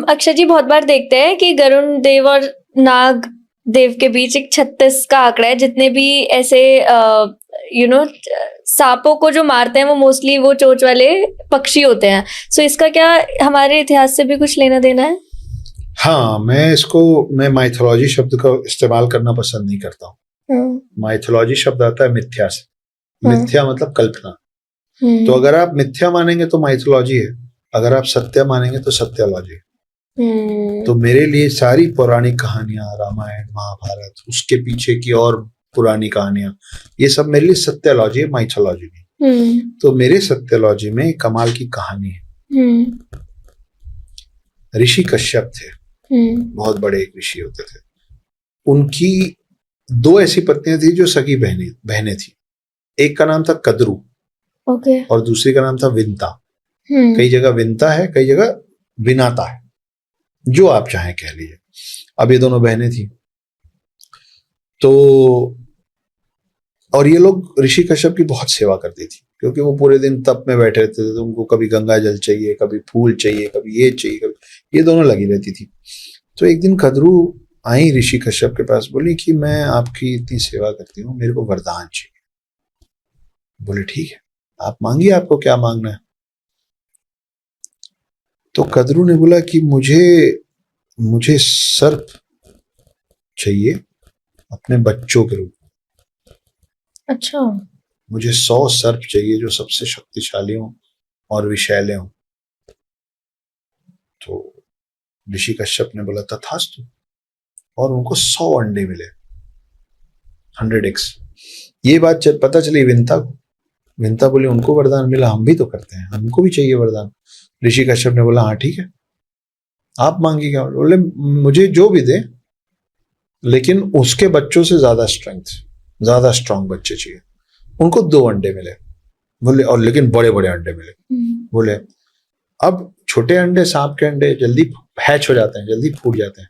अक्षय जी बहुत बार देखते हैं कि गरुण देव और नाग देव के बीच एक 36 का आंकड़ा है। जितने भी ऐसे सांपों को जो मारते हैं वो मोस्टली वो चोंच वाले पक्षी होते हैं। सो इसका क्या हमारे इतिहास से भी कुछ लेना देना है? हाँ, मैं माइथोलॉजी शब्द का इस्तेमाल करना पसंद नहीं करता हूँ। माइथोलॉजी शब्द आता है मिथ्या से। मिथ्या मतलब कल्पना। तो अगर आप मिथ्या मानेंगे तो माइथोलॉजी है, अगर आप सत्य मानेंगे तो सत्योलॉजी है। तो मेरे लिए सारी पौराणिक कहानियां, रामायण, महाभारत, उसके पीछे की और पुरानी कहानियां, ये सब मेरे लिए सत्योलॉजी है, माइथोलॉजी नहीं। तो मेरे सत्योलॉजी में कमाल की कहानी है। ऋषि कश्यप थे, बहुत बड़े एक ऋषि होते थे। उनकी 2 ऐसी पत्नियां थी जो सगी बहनें थी। एक का नाम था कद्रू, और दूसरी का नाम था विंता। कई जगह विंता है, कई जगह विनाता है, जो आप चाहें कह लीजिए। अब ये दोनों बहनें थी। तो और ये लोग ऋषि कश्यप की बहुत सेवा करती थी, क्योंकि वो पूरे दिन तप में बैठे रहते थे। तो उनको कभी गंगा जल चाहिए, कभी फूल चाहिए, कभी ये चाहिए, कभी ये दोनों लगी रहती थी। तो एक दिन कद्रू आई ऋषि कश्यप के पास, बोली कि मैं आपकी इतनी सेवा करती हूँ, मेरे को वरदान चाहिए। बोले ठीक है, आप मांगिए, आपको क्या मांगना है। तो कद्रू ने बोला कि मुझे सर्प चाहिए अपने बच्चों के रूप में। अच्छा। मुझे 100 सर्प चाहिए जो सबसे शक्तिशाली हों और विषैले हों। तो ऋषि कश्यप ने बोला तथास्तु, और उनको 100 अंडे मिले, 100x। ये बात पता चली विंता को। विंता बोली उनको वरदान मिला, हम भी तो करते हैं, हमको भी चाहिए वरदान। ऋषि कश्यप ने बोला हाँ ठीक है, आप मांगिए क्या। बोले मुझे जो भी दे, लेकिन उसके बच्चों से ज्यादा स्ट्रांग बच्चे चाहिए। उनको 2 अंडे मिले, बोले, और लेकिन बड़े बड़े अंडे मिले। बोले अब छोटे अंडे, सांप के अंडे जल्दी हैच हो जाते हैं, जल्दी फूट जाते हैं।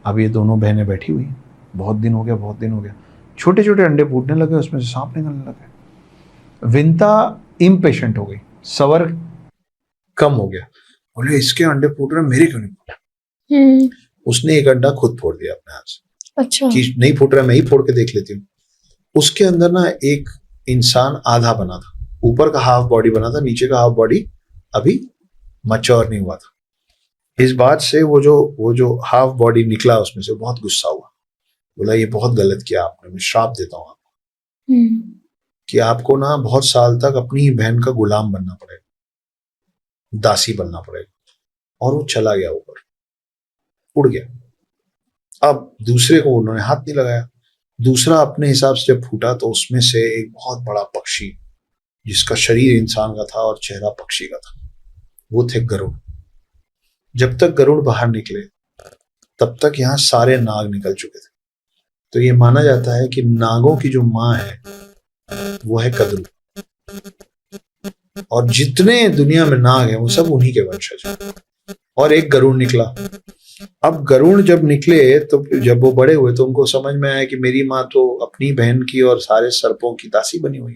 अब ये दोनों बहनें बैठी हुई, बहुत दिन हो गया, छोटे छोटे अंडे फूटने लगे, उसमें से सांप निकलने लगे। विंता इम्पेशेंट हो गई, सबर कम हो गया। बोले इसके अंडे फूट रहे, मेरे क्यों नहीं फूट? उसने एक अंडा खुद फोड़ दिया अपने हाथ से। अच्छा। कि नहीं फूट रहा, मैं ही फोड़ के देख लेती हूँ। उसके अंदर ना एक इंसान आधा बना था, ऊपर का हाफ बॉडी बना था, नीचे का हाफ बॉडी अभी मैच्योर नहीं हुआ था। इस बात से वो जो हाफ बॉडी निकला उसमें से, बहुत गुस्सा हुआ। बोला ये बहुत गलत किया आपने, मैं श्राप देता हूँ आपको कि आपको ना बहुत साल तक अपनी ही बहन का गुलाम बनना पड़ेगा, दासी बनना पड़ेगा। और वो चला गया, ऊपर उड़ गया। अब दूसरे को उन्होंने हाथ नहीं लगाया। दूसरा अपने हिसाब से जब फूटा तो उसमें से एक बहुत बड़ा पक्षी, जिसका शरीर इंसान का था और चेहरा पक्षी का था, वो थे गरुड़। जब तक गरुड़ बाहर निकले तब तक यहाँ सारे नाग निकल चुके थे। तो ये माना जाता है कि नागों की जो माँ है वो है कद्रू, और जितने दुनिया में नाग हैं वो सब उन्हीं के वंशज हैं। और एक गरुड़ निकला। अब गरुड़ जब निकले तो जब वो बड़े हुए तो उनको समझ में आया कि मेरी माँ तो अपनी बहन की और सारे सर्पों की दासी बनी हुई।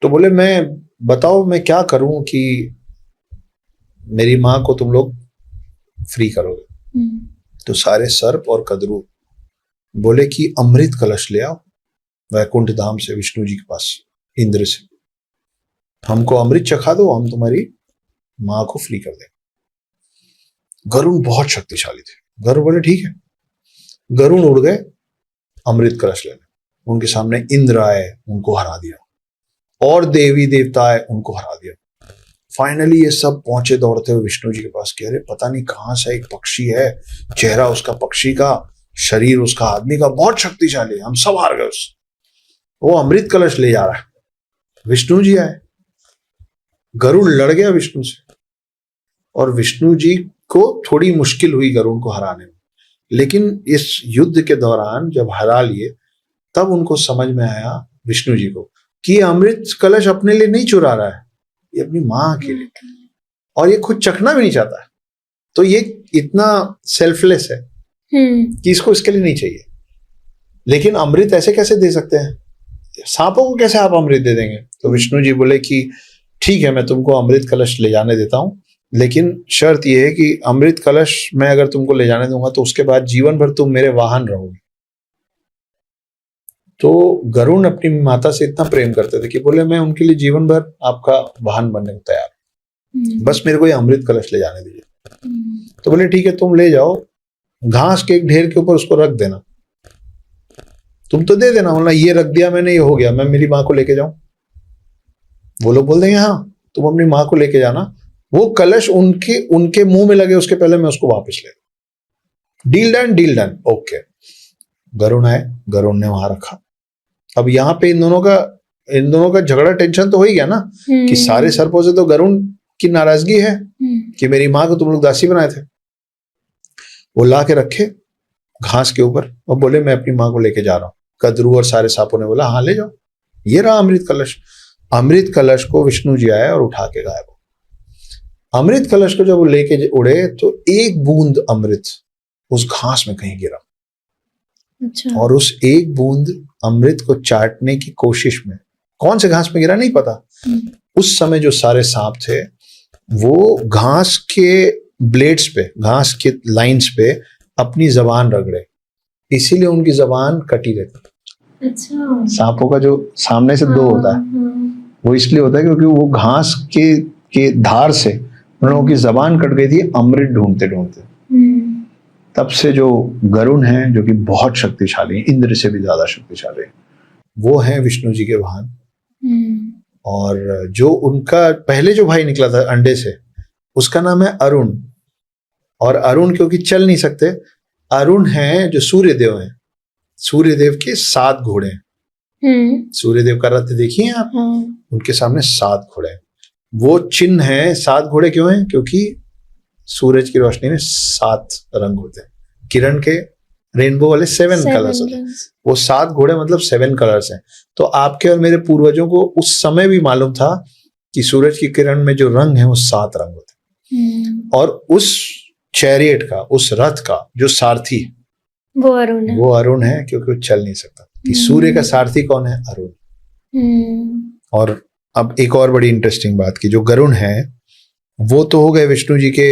तो बोले बताओ मैं क्या करूं कि मेरी माँ को तुम लोग फ्री करोगे। तो सारे सर्प और कद्रू बोले कि अमृत कलश ले आओ वैकुंठ धाम से, विष्णु जी के पास, इंद्र से। हमको अमृत चखा दो, हम तुम्हारी माँ को फ्री कर देंगे। गरुड़ बहुत शक्तिशाली थे। गरुड़ बोले ठीक है। गरुड़ उड़ गए अमृत कलश लेने। उनके सामने इंद्र आए, उनको हरा दिया, और देवी देवता आए, उनको हरा दिया। फाइनली ये सब पहुंचे दौड़ते हुए विष्णु जी के पास कि अरे पता नहीं कहां से एक पक्षी है, चेहरा उसका पक्षी का, शरीर उसका आदमी का, बहुत शक्तिशाली, हम सब हार गए उससे। वो अमृत कलश ले जा रहा है। विष्णु जी आए, गरुड़ लड़ गया विष्णु से, और विष्णु जी को थोड़ी मुश्किल हुई गरुड़ को हराने में। लेकिन इस युद्ध के दौरान जब हरा लिए तब उनको समझ में आया विष्णु जी को कि ये अमृत कलश अपने लिए नहीं चुरा रहा है, ये अपनी माँ के लिए, और ये खुद चखना भी नहीं चाहता है। तो ये इतना सेल्फलेस है कि इसको इसके लिए नहीं चाहिए। लेकिन अमृत ऐसे कैसे दे सकते हैं, सांपों को कैसे आप अमृत दे देंगे? तो विष्णु जी बोले कि ठीक है, मैं तुमको अमृत कलश ले जाने देता हूं, लेकिन शर्त यह है कि अमृत कलश मैं अगर तुमको ले जाने दूंगा तो उसके बाद जीवन भर तुम मेरे वाहन रहोगे। तो गरुण अपनी माता से इतना प्रेम करते थे कि बोले मैं उनके लिए जीवन भर आपका वाहन बनने को तैयार हूं, बस मेरे को ये अमृत कलश ले जाने दीजिए। तो बोले ठीक है, तुम ले जाओ, घास के एक ढेर के ऊपर उसको रख देना, तुम तो दे देना, बोला ये रख दिया मैंने, ये हो गया, मैं मेरी माँ को लेके जाऊं। वो लोग बोल देंगे हाँ तुम अपनी माँ को लेके जाना, वो कलश उनके मुंह में लगे उसके पहले मैं उसको वापस ले लूं। Deal done okay. गरुण आए, गरुण ने वहां रखा। अब यहाँ पे इन दोनों का झगड़ा, टेंशन तो हो ही गया ना कि सारे सर्पों से तो गरुण की नाराजगी है कि मेरी माँ को तुम लोग दासी बनाए थे। वो ला के रखे घास के ऊपर और बोले मैं अपनी माँ को लेके जा रहा हूँ। कद्रू और सारे सांपों ने बोला हाँ ले जाओ, ये रहा अमृत कलश। अमृत कलश को विष्णु जी आए और उठा के गायब। अमृत कलश को जब वो लेके उड़े तो एक बूंद अमृत उस घास में कहीं गिरा। अच्छा। और उस एक बूंद अमृत को चाटने की कोशिश में, कौन से घास में गिरा नहीं पता, उस समय जो सारे सांप थे वो घास के ब्लेड्स पे, घास के लाइंस पे अपनी जबान रगड़े, इसीलिए उनकी जबान कटी रहती। अच्छा। सांपों का जो सामने से दो होता है वो इसलिए होता है क्योंकि वो घास के धार से उन लोगों की जबान कट गई थी अमृत ढूंढते ढूंढते। तब से जो गरुण हैं, जो कि बहुत शक्तिशाली हैं, इंद्र से भी ज्यादा शक्तिशाली हैं, वो हैं विष्णु जी के वाहन। और जो उनका पहले जो भाई निकला था अंडे से, उसका नाम है अरुण। और अरुण क्योंकि चल नहीं सकते, अरुण हैं जो सूर्यदेव हैं, सूर्यदेव के 7 घोड़े हैं। सूर्यदेव का रथ देखिए आप, उनके सामने 7 घोड़े हैं। वो चिन्ह है, 7 घोड़े क्यों हैं? क्योंकि सूरज की रोशनी में 7 रंग होते हैं, किरण के रेनबो वाले 7 कलर्स होते हैं। वो 7 घोड़े मतलब 7 कलर्स हैं। तो आपके और मेरे पूर्वजों को उस समय भी मालूम था कि सूरज की किरण में जो रंग है वो 7 रंग होते हैं। और उस चैरियट का, उस रथ का जो सारथी वो अरुण है क्योंकि वो चल नहीं सकता। कि सूर्य का सारथी कौन है? अरुण। और अब एक और बड़ी इंटरेस्टिंग बात की, जो गरुण है वो तो हो गए विष्णु जी के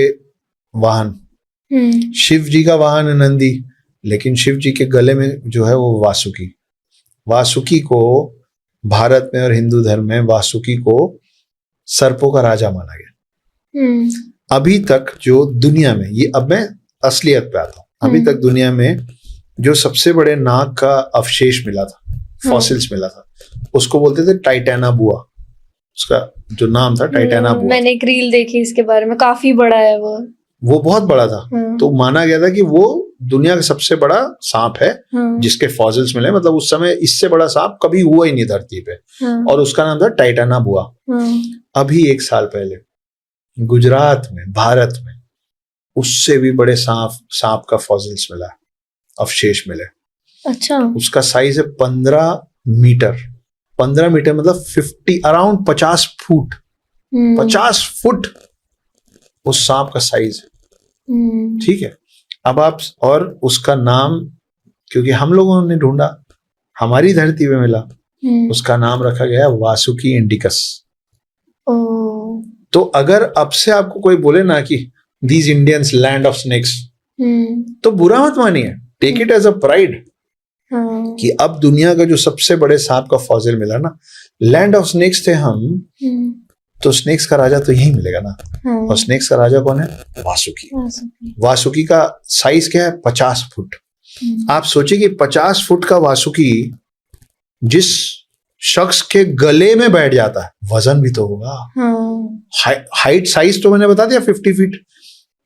वाहन। शिव जी का वाहन है नंदी, लेकिन शिव जी के गले में जो है वो वासुकी। वासुकी को भारत में और हिंदू धर्म में वासुकी को सर्पों का राजा माना गया। अभी तक जो दुनिया में, ये अब मैं असलियत पे आता हूं, अभी तक दुनिया में जो सबसे बड़े नाग का अवशेष मिला था, फॉसिल्स मिला था, उसको बोलते थे टाइटैना बुआ। उसका जो नाम था टाइटैना बुआ। मैंने एक रील देखी इसके बारे में, काफी बड़ा है वो बहुत बड़ा था। तो माना गया था कि वो दुनिया का सबसे बड़ा सांप है जिसके फॉसिल्स मिले। मतलब उस समय इससे बड़ा सांप कभी हुआ ही नहीं धरती पे। और उसका नाम था टाइटैना बुआ। अभी 1 साल पहले गुजरात में, भारत में, उससे भी बड़े सांप का फॉसिल्स मिला, अवशेष मिले। अच्छा। उसका साइज है 15 मीटर। 15 मीटर मतलब अराउंड 50 फुट। 50 फुट उस सांप का साइज है। ठीक है। अब आप, और उसका नाम, क्योंकि हम लोगों ने ढूंढा, हमारी धरती पे मिला, उसका नाम रखा गया वासुकी इंडिकस। तो अगर अब से आपको कोई बोले ना कि these Indians land of snakes, तो बुरा मत मानिए, take it as a pride कि अब दुनिया का जो सबसे बड़े सांप का फॉसिल मिला ना, लैंड ऑफ स्नेक्स थे हम, तो स्नेक्स का राजा तो यही मिलेगा ना। और स्नेक्स का राजा कौन है? वासुकी। वासुकी का साइज क्या है? 50 फुट। आप सोचिए कि 50 फुट का वासुकी जिस शख्स के गले में बैठ जाता है, वजन भी तो होगा। हाइट साइज तो मैंने बता दिया 50 फीट।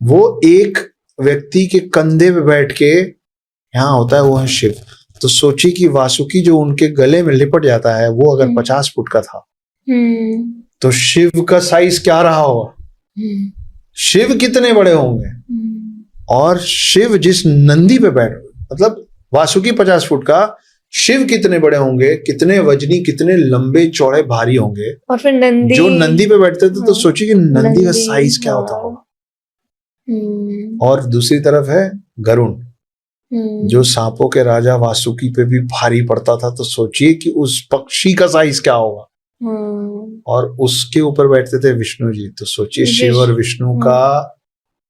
वो एक व्यक्ति के कंधे पे बैठ के यहाँ होता है, वो है शिव। तो सोचिए कि वासुकी जो उनके गले में लिपट जाता है, वो अगर 50 फुट का था, तो शिव का साइज क्या रहा होगा? शिव कितने बड़े होंगे? और शिव जिस नंदी पे बैठ, मतलब वासुकी 50 फुट का, शिव कितने बड़े होंगे, कितने वजनी, कितने लंबे चौड़े भारी होंगे। और फिर नंदी, जो नंदी पे बैठते थे, तो सोचिए कि नंदी का साइज क्या होता होगा। और दूसरी तरफ है गरुण, जो सांपों के राजा वासुकी पे भी भारी पड़ता था। तो सोचिए कि उस पक्षी का साइज क्या होगा। और उसके ऊपर बैठते थे विष्णु जी। तो सोचिए शिव और विष्णु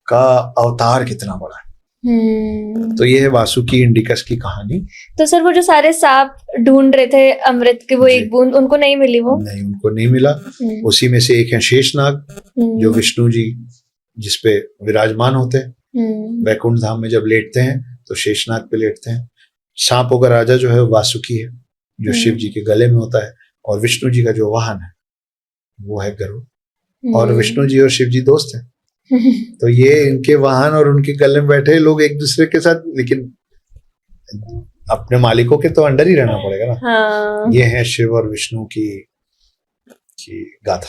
का अवतार कितना बड़ा है। तो ये है वासुकी इंडिकस की कहानी। तो सर वो जो सारे सांप ढूंढ रहे थे अमृत की वो एक बूंद, उनको नहीं मिली? वो नहीं, उनको नहीं मिला। उसी में से एक है शेषनाग, जो विष्णु जी जिसपे विराजमान होते हैं। वैकुंठ धाम में जब लेटते हैं तो शेषनाग पे लेटते हैं। सांपों का राजा जो है वासुकी है, जो शिव जी के गले में होता है। और विष्णु जी का जो वाहन है वो है गरुड़। और विष्णु जी और शिव जी दोस्त हैं। तो ये इनके वाहन और उनके गले में बैठे लोग एक दूसरे के साथ, लेकिन अपने मालिकों के तो अंडर ही रहना पड़ेगा ना। ये है शिव और विष्णु की गाथा।